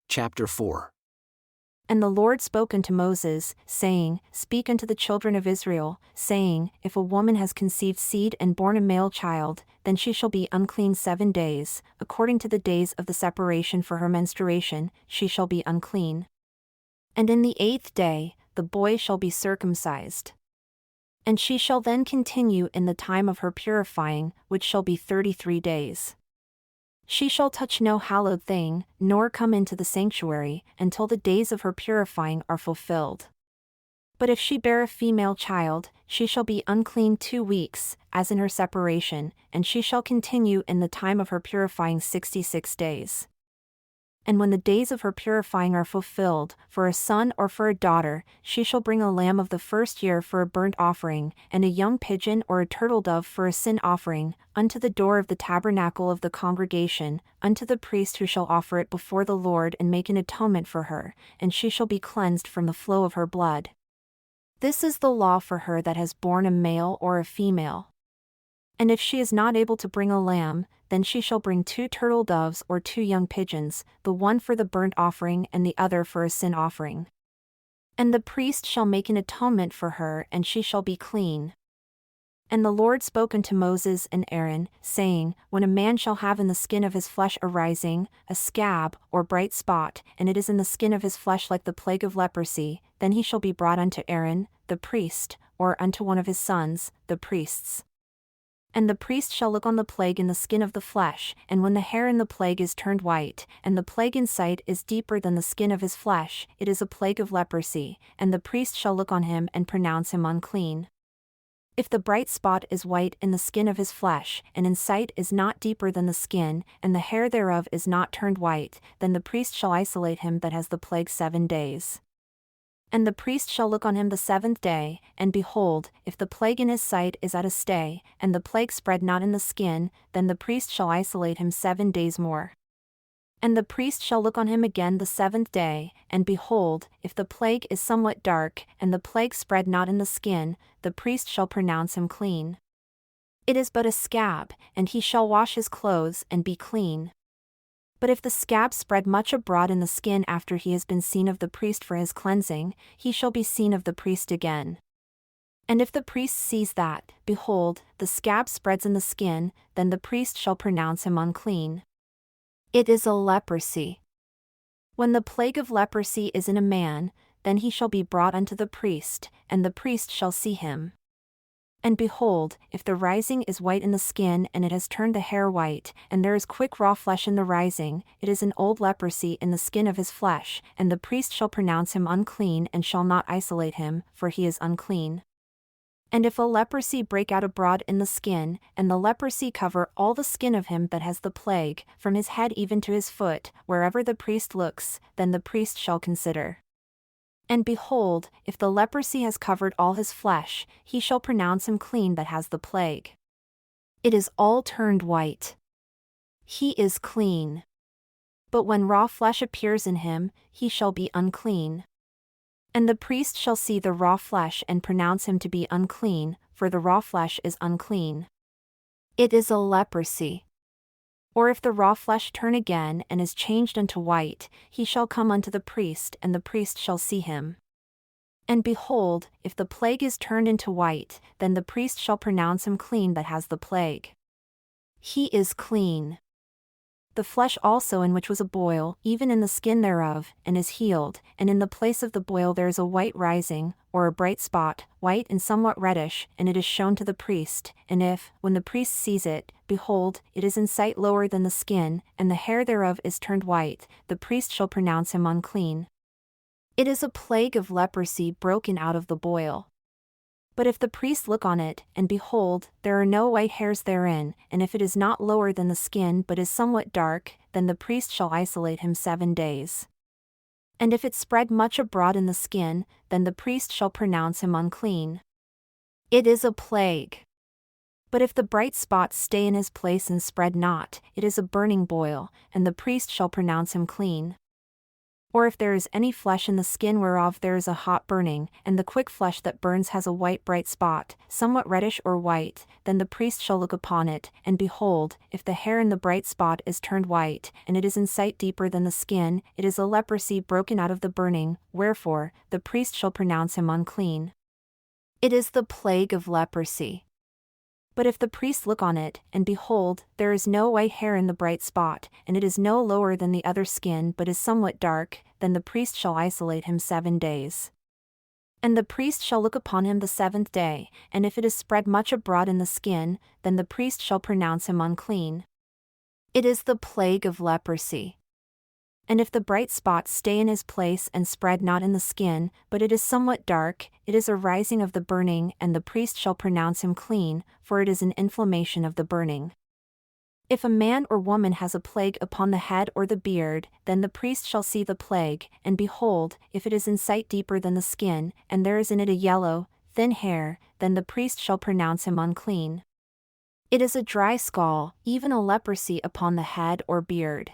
Chapter 4. And the Lord spoke unto Moses, saying, Speak unto the children of Israel, saying, If a woman has conceived seed and born a male child, then she shall be unclean 7 days, according to the days of the separation for her menstruation, she shall be unclean. And in the 8th day, the boy shall be circumcised. And she shall then continue in the time of her purifying, which shall be 33 days. She shall touch no hallowed thing, nor come into the sanctuary, until the days of her purifying are fulfilled. But if she bear a female child, she shall be unclean 2 weeks, as in her separation, and she shall continue in the time of her purifying 66 days. And when the days of her purifying are fulfilled, for a son or for a daughter, she shall bring a lamb of the first year for a burnt offering, and a young pigeon or a turtle-dove for a sin offering, unto the door of the tabernacle of the congregation, unto the priest who shall offer it before the Lord and make an atonement for her, and she shall be cleansed from the flow of her blood. This is the law for her that has borne a male or a female. And if she is not able to bring a lamb, then she shall bring 2 turtle-doves or 2 young pigeons, the one for the burnt offering and the other for a sin offering. And the priest shall make an atonement for her, and she shall be clean. And the Lord spoke unto Moses and Aaron, saying, When a man shall have in the skin of his flesh a rising, a scab, or bright spot, and it is in the skin of his flesh like the plague of leprosy, then he shall be brought unto Aaron, the priest, or unto one of his sons, the priests. And the priest shall look on the plague in the skin of the flesh, and when the hair in the plague is turned white, and the plague in sight is deeper than the skin of his flesh, it is a plague of leprosy, and the priest shall look on him and pronounce him unclean. If the bright spot is white in the skin of his flesh, and in sight is not deeper than the skin, and the hair thereof is not turned white, then the priest shall isolate him that has the plague 7 days. And the priest shall look on him the 7th day, and behold, if the plague in his sight is at a stay, and the plague spread not in the skin, then the priest shall isolate him 7 days more. And the priest shall look on him again the 7th day, and behold, if the plague is somewhat dark, and the plague spread not in the skin, the priest shall pronounce him clean. It is but a scab, and he shall wash his clothes and be clean. But if the scab spread much abroad in the skin after he has been seen of the priest for his cleansing, he shall be seen of the priest again. And if the priest sees that, behold, the scab spreads in the skin, then the priest shall pronounce him unclean. It is a leprosy. When the plague of leprosy is in a man, then he shall be brought unto the priest, and the priest shall see him. And behold, if the rising is white in the skin and it has turned the hair white, and there is quick raw flesh in the rising, it is an old leprosy in the skin of his flesh, and the priest shall pronounce him unclean and shall not isolate him, for he is unclean. And if a leprosy break out abroad in the skin, and the leprosy cover all the skin of him that has the plague, from his head even to his foot, wherever the priest looks, then the priest shall consider. And behold, if the leprosy has covered all his flesh, he shall pronounce him clean that has the plague. It is all turned white. He is clean. But when raw flesh appears in him, he shall be unclean. And the priest shall see the raw flesh and pronounce him to be unclean, for the raw flesh is unclean. It is a leprosy. Or if the raw flesh turn again and is changed unto white, he shall come unto the priest, and the priest shall see him. And behold, if the plague is turned into white, then the priest shall pronounce him clean that has the plague. He is clean. The flesh also in which was a boil, even in the skin thereof, and is healed, and in the place of the boil there is a white rising, or a bright spot, white and somewhat reddish, and it is shown to the priest, and if, when the priest sees it, behold, it is in sight lower than the skin, and the hair thereof is turned white, the priest shall pronounce him unclean. It is a plague of leprosy broken out of the boil. But if the priest look on it, and behold, there are no white hairs therein, and if it is not lower than the skin but is somewhat dark, then the priest shall isolate him 7 days. And if it spread much abroad in the skin, then the priest shall pronounce him unclean. It is a plague. But if the bright spots stay in his place and spread not, it is a burning boil, and the priest shall pronounce him clean. Or if there is any flesh in the skin whereof there is a hot burning, and the quick flesh that burns has a white bright spot, somewhat reddish or white, then the priest shall look upon it, and behold, if the hair in the bright spot is turned white, and it is in sight deeper than the skin, it is a leprosy broken out of the burning, wherefore, the priest shall pronounce him unclean. It is the plague of leprosy. But if the priest look on it, and behold, there is no white hair in the bright spot, and it is no lower than the other skin but is somewhat dark, then the priest shall isolate him 7 days. And the priest shall look upon him the 7th day, and if it is spread much abroad in the skin, then the priest shall pronounce him unclean. It is the plague of leprosy. And if the bright spots stay in his place and spread not in the skin, but it is somewhat dark, it is a rising of the burning, and the priest shall pronounce him clean, for it is an inflammation of the burning. If a man or woman has a plague upon the head or the beard, then the priest shall see the plague, and behold, if it is in sight deeper than the skin, and there is in it a yellow, thin hair, then the priest shall pronounce him unclean. It is a dry scall, even a leprosy upon the head or beard.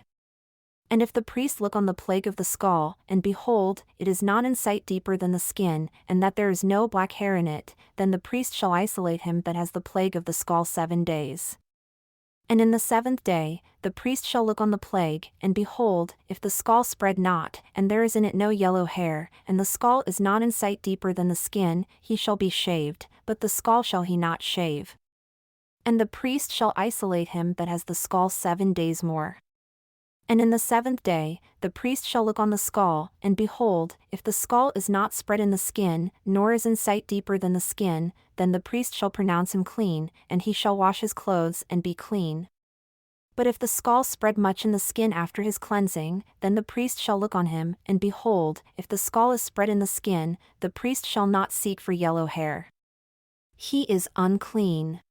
And if the priest look on the plague of the skull, and behold, it is not in sight deeper than the skin, and that there is no black hair in it, then the priest shall isolate him that has the plague of the skull 7 days. And in the 7th day, the priest shall look on the plague, and behold, if the skull spread not, and there is in it no yellow hair, and the skull is not in sight deeper than the skin, he shall be shaved, but the skull shall he not shave. And the priest shall isolate him that has the skull 7 days more. And in the 7th day, the priest shall look on the skull, and behold, if the skull is not spread in the skin, nor is in sight deeper than the skin, then the priest shall pronounce him clean, and he shall wash his clothes and be clean. But if the skull spread much in the skin after his cleansing, then the priest shall look on him, and behold, if the skull is spread in the skin, the priest shall not seek for yellow hair. He is unclean.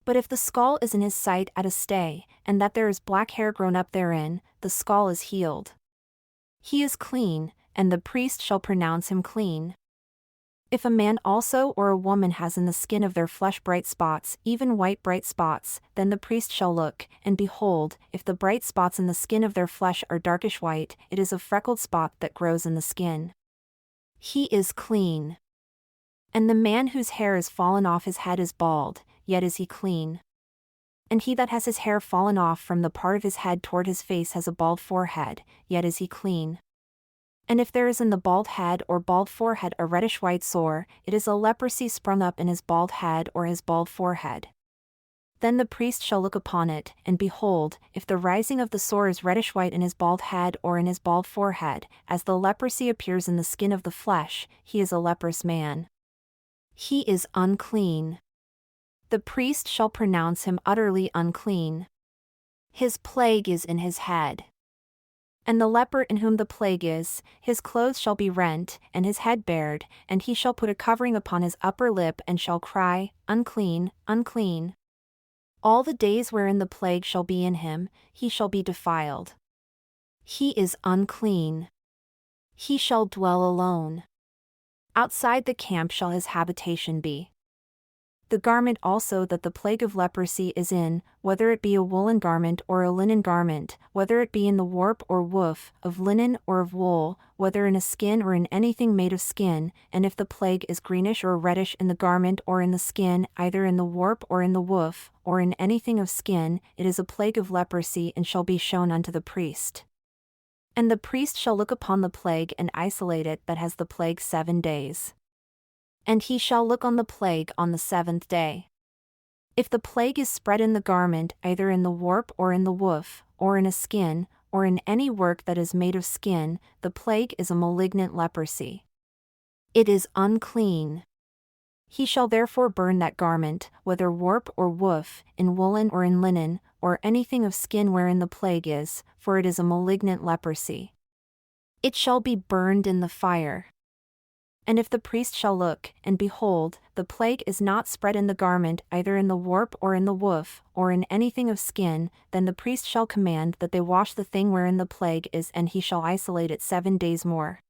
But if the skull is in his sight at a stay, and that there is black hair grown up therein, the skull is healed. He is clean, and the priest shall pronounce him clean. If a man also or a woman has in the skin of their flesh bright spots, even white bright spots, then the priest shall look, and behold, if the bright spots in the skin of their flesh are darkish white, it is a freckled spot that grows in the skin. He is clean. And the man whose hair is fallen off his head is bald, yet is he clean. And he that has his hair fallen off from the part of his head toward his face has a bald forehead, yet is he clean. And if there is in the bald head or bald forehead a reddish white sore, it is a leprosy sprung up in his bald head or his bald forehead. Then the priest shall look upon it, and behold, if the rising of the sore is reddish white in his bald head or in his bald forehead, as the leprosy appears in the skin of the flesh, he is a leprous man. He is unclean. The priest shall pronounce him utterly unclean. His plague is in his head. And the leper in whom the plague is, his clothes shall be rent, and his head bared, and he shall put a covering upon his upper lip and shall cry, Unclean, unclean. All the days wherein the plague shall be in him, he shall be defiled. He is unclean. He shall dwell alone. Outside the camp shall his habitation be. The garment also that the plague of leprosy is in, whether it be a woolen garment or a linen garment, whether it be in the warp or woof, of linen or of wool, whether in a skin or in anything made of skin, and if the plague is greenish or reddish in the garment or in the skin, either in the warp or in the woof, or in anything of skin, it is a plague of leprosy and shall be shown unto the priest. And the priest shall look upon the plague and isolate it that has the plague 7 days. And he shall look on the plague on the 7th day. If the plague is spread in the garment, either in the warp or in the woof, or in a skin, or in any work that is made of skin, the plague is a malignant leprosy. It is unclean. He shall therefore burn that garment, whether warp or woof, in woolen or in linen, or anything of skin wherein the plague is, for it is a malignant leprosy. It shall be burned in the fire. And if the priest shall look, and behold, the plague is not spread in the garment either in the warp or in the woof, or in anything of skin, then the priest shall command that they wash the thing wherein the plague is, and he shall isolate it 7 days more.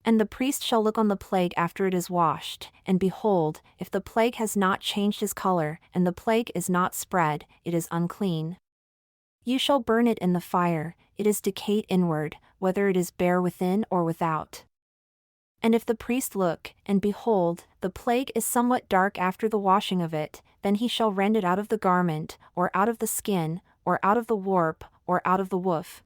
And the priest shall look on the plague after it is washed, and behold, if the plague has not changed his color, and the plague is not spread, it is unclean. You shall burn it in the fire, it is decayed inward, whether it is bare within or without. And if the priest look, and behold, the plague is somewhat dark after the washing of it, then he shall rend it out of the garment, or out of the skin, or out of the warp, or out of the woof.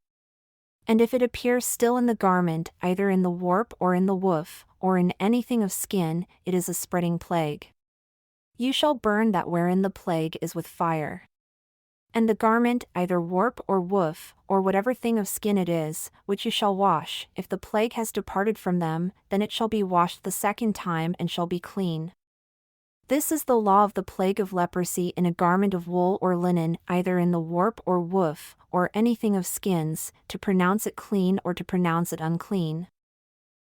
And if it appears still in the garment, either in the warp or in the woof, or in anything of skin, it is a spreading plague. You shall burn that wherein the plague is with fire. And the garment, either warp or woof, or whatever thing of skin it is, which you shall wash, if the plague has departed from them, then it shall be washed the second time and shall be clean. This is the law of the plague of leprosy in a garment of wool or linen, either in the warp or woof, or anything of skins, to pronounce it clean or to pronounce it unclean.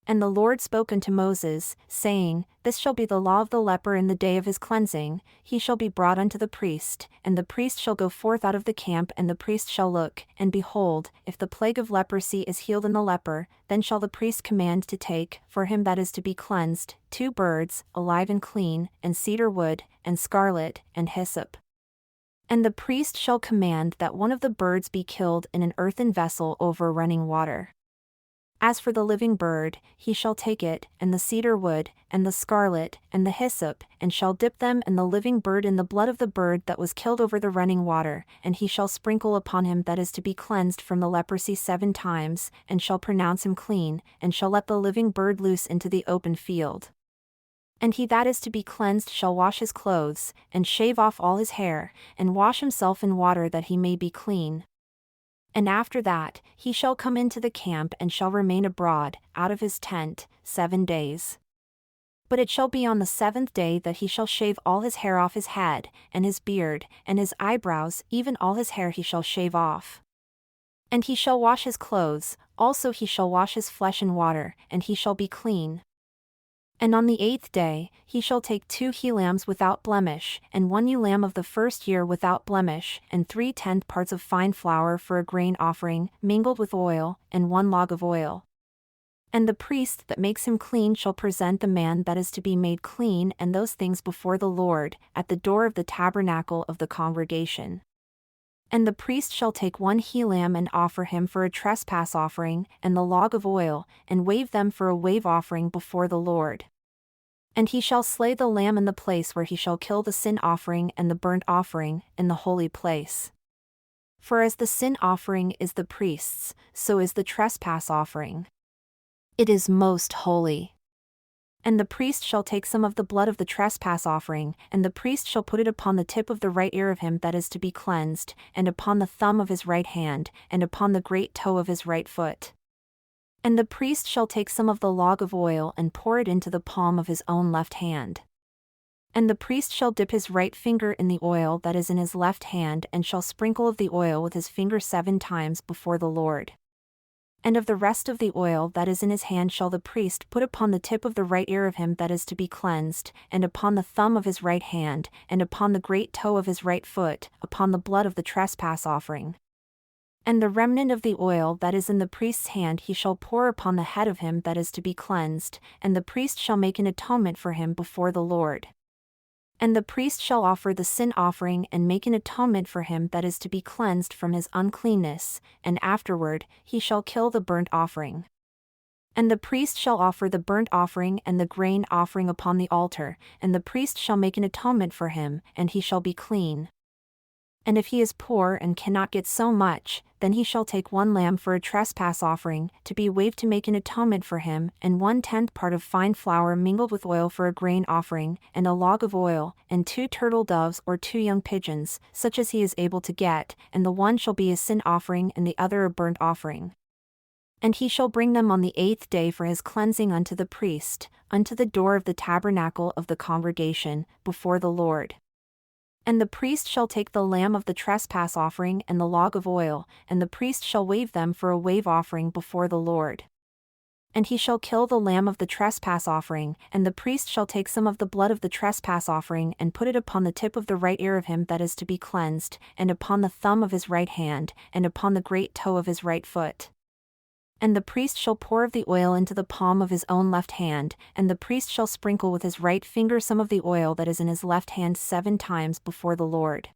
And the Lord spoke unto Moses, saying, This shall be the law of the leper in the day of his cleansing, he shall be brought unto the priest, and the priest shall go forth out of the camp, and the priest shall look, and behold, if the plague of leprosy is healed in the leper, then shall the priest command to take, for him that is to be cleansed, 2 birds, alive and clean, and cedar wood, and scarlet, and hyssop. And the priest shall command that one of the birds be killed in an earthen vessel over running water. As for the living bird, he shall take it, and the cedar wood, and the scarlet, and the hyssop, and shall dip them and the living bird in the blood of the bird that was killed over the running water, and he shall sprinkle upon him that is to be cleansed from the leprosy 7 times, and shall pronounce him clean, and shall let the living bird loose into the open field. And he that is to be cleansed shall wash his clothes, and shave off all his hair, and wash himself in water that he may be clean. And after that, he shall come into the camp and shall remain abroad, out of his tent, 7 days. But it shall be on the 7th day that he shall shave all his hair off his head, and his beard, and his eyebrows, even all his hair he shall shave off. And he shall wash his clothes, also he shall wash his flesh in water, and he shall be clean. And on the 8th day, he shall take 2 he-lambs without blemish, and 1 ewe-lamb of the first year without blemish, and 3/10 parts of fine flour for a grain offering, mingled with oil, and 1 log of oil. And the priest that makes him clean shall present the man that is to be made clean and those things before the Lord, at the door of the tabernacle of the congregation. And the priest shall take 1 he-lamb and offer him for a trespass offering, and the log of oil, and wave them for a wave offering before the Lord. And he shall slay the lamb in the place where he shall kill the sin offering and the burnt offering, in the holy place. For as the sin offering is the priest's, so is the trespass offering. It is most holy. And the priest shall take some of the blood of the trespass offering, and the priest shall put it upon the tip of the right ear of him that is to be cleansed, and upon the thumb of his right hand, and upon the great toe of his right foot. And the priest shall take some of the log of oil and pour it into the palm of his own left hand. And the priest shall dip his right finger in the oil that is in his left hand and shall sprinkle of the oil with his finger 7 times before the Lord. And of the rest of the oil that is in his hand shall the priest put upon the tip of the right ear of him that is to be cleansed, and upon the thumb of his right hand, and upon the great toe of his right foot, upon the blood of the trespass offering. And the remnant of the oil that is in the priest's hand he shall pour upon the head of him that is to be cleansed, and the priest shall make an atonement for him before the Lord. And the priest shall offer the sin offering and make an atonement for him that is to be cleansed from his uncleanness, and afterward he shall kill the burnt offering. And the priest shall offer the burnt offering and the grain offering upon the altar, and the priest shall make an atonement for him, and he shall be clean. And if he is poor and cannot get so much, then he shall take 1 lamb for a trespass offering, to be waved to make an atonement for him, and 1/10 part of fine flour mingled with oil for a grain offering, and a log of oil, and 2 turtle doves or 2 young pigeons, such as he is able to get, and the one shall be a sin offering and the other a burnt offering. And he shall bring them on the 8th day for his cleansing unto the priest, unto the door of the tabernacle of the congregation, before the Lord. And the priest shall take the lamb of the trespass offering and the log of oil, and the priest shall wave them for a wave offering before the Lord. And he shall kill the lamb of the trespass offering, and the priest shall take some of the blood of the trespass offering and put it upon the tip of the right ear of him that is to be cleansed, and upon the thumb of his right hand, and upon the great toe of his right foot. And the priest shall pour of the oil into the palm of his own left hand, and the priest shall sprinkle with his right finger some of the oil that is in his left hand 7 times before the Lord.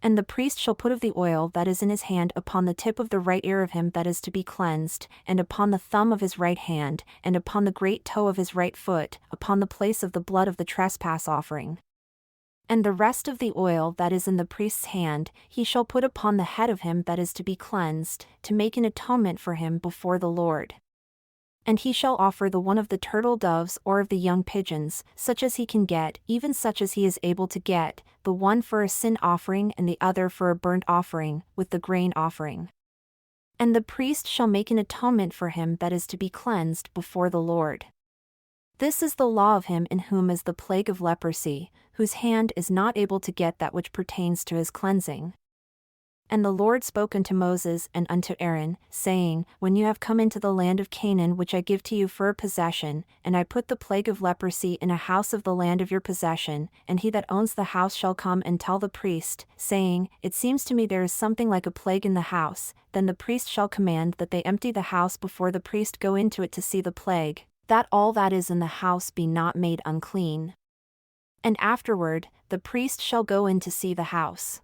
And the priest shall put of the oil that is in his hand upon the tip of the right ear of him that is to be cleansed, and upon the thumb of his right hand, and upon the great toe of his right foot, upon the place of the blood of the trespass offering. And the rest of the oil that is in the priest's hand, he shall put upon the head of him that is to be cleansed, to make an atonement for him before the Lord. And he shall offer the one of the turtle doves or of the young pigeons, such as he can get, even such as he is able to get, the one for a sin offering and the other for a burnt offering, with the grain offering. And the priest shall make an atonement for him that is to be cleansed before the Lord. This is the law of him in whom is the plague of leprosy, whose hand is not able to get that which pertains to his cleansing. And the Lord spoke unto Moses and unto Aaron, saying, When you have come into the land of Canaan which I give to you for a possession, and I put the plague of leprosy in a house of the land of your possession, and he that owns the house shall come and tell the priest, saying, It seems to me there is something like a plague in the house, then the priest shall command that they empty the house before the priest go into it to see the plague, that all that is in the house be not made unclean. And afterward, the priest shall go in to see the house.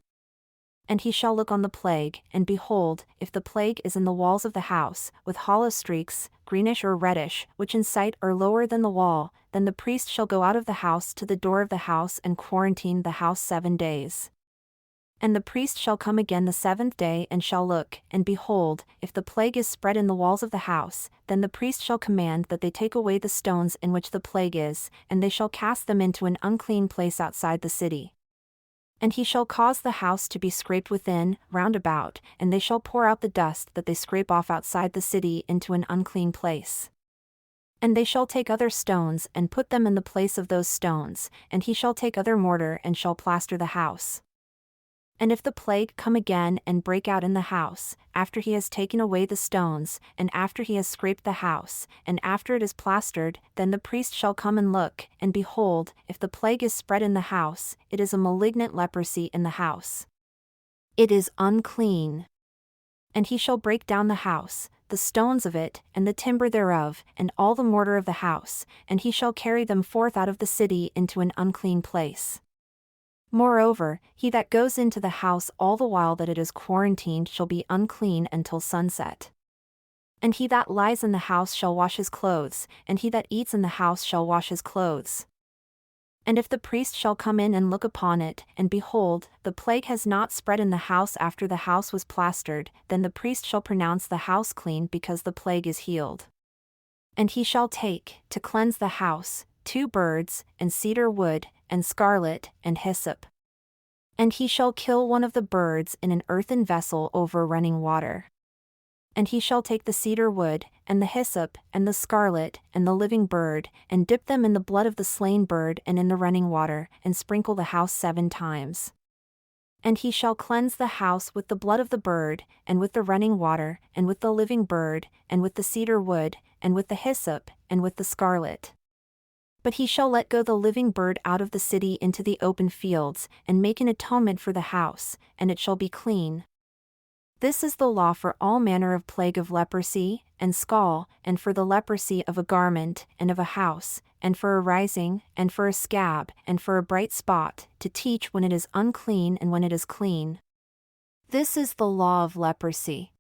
And he shall look on the plague, and behold, if the plague is in the walls of the house, with hollow streaks, greenish or reddish, which in sight are lower than the wall, then the priest shall go out of the house to the door of the house and quarantine the house 7 days. And the priest shall come again the 7th day and shall look, and behold, if the plague is spread in the walls of the house, then the priest shall command that they take away the stones in which the plague is, and they shall cast them into an unclean place outside the city. And he shall cause the house to be scraped within, round about, and they shall pour out the dust that they scrape off outside the city into an unclean place. And they shall take other stones and put them in the place of those stones, and he shall take other mortar and shall plaster the house. And if the plague come again and break out in the house, after he has taken away the stones, and after he has scraped the house, and after it is plastered, then the priest shall come and look, and behold, if the plague is spread in the house, it is a malignant leprosy in the house. It is unclean. And he shall break down the house, the stones of it, and the timber thereof, and all the mortar of the house, and he shall carry them forth out of the city into an unclean place. Moreover, he that goes into the house all the while that it is quarantined shall be unclean until sunset. And he that lies in the house shall wash his clothes, and he that eats in the house shall wash his clothes. And if the priest shall come in and look upon it, and behold, the plague has not spread in the house after the house was plastered, then the priest shall pronounce the house clean because the plague is healed. And he shall take, to cleanse the house, 2 birds, and cedar wood, and scarlet, and hyssop. And he shall kill one of the birds in an earthen vessel over running water. And he shall take the cedar wood, and the hyssop, and the scarlet, and the living bird, and dip them in the blood of the slain bird and in the running water, and sprinkle the house 7 times. And he shall cleanse the house with the blood of the bird, and with the running water, and with the living bird, and with the cedar wood, and with the hyssop, and with the scarlet. But he shall let go the living bird out of the city into the open fields, and make an atonement for the house, and it shall be clean. This is the law for all manner of plague of leprosy, and scall, and for the leprosy of a garment, and of a house, and for a rising, and for a scab, and for a bright spot, to teach when it is unclean and when it is clean. This is the law of leprosy.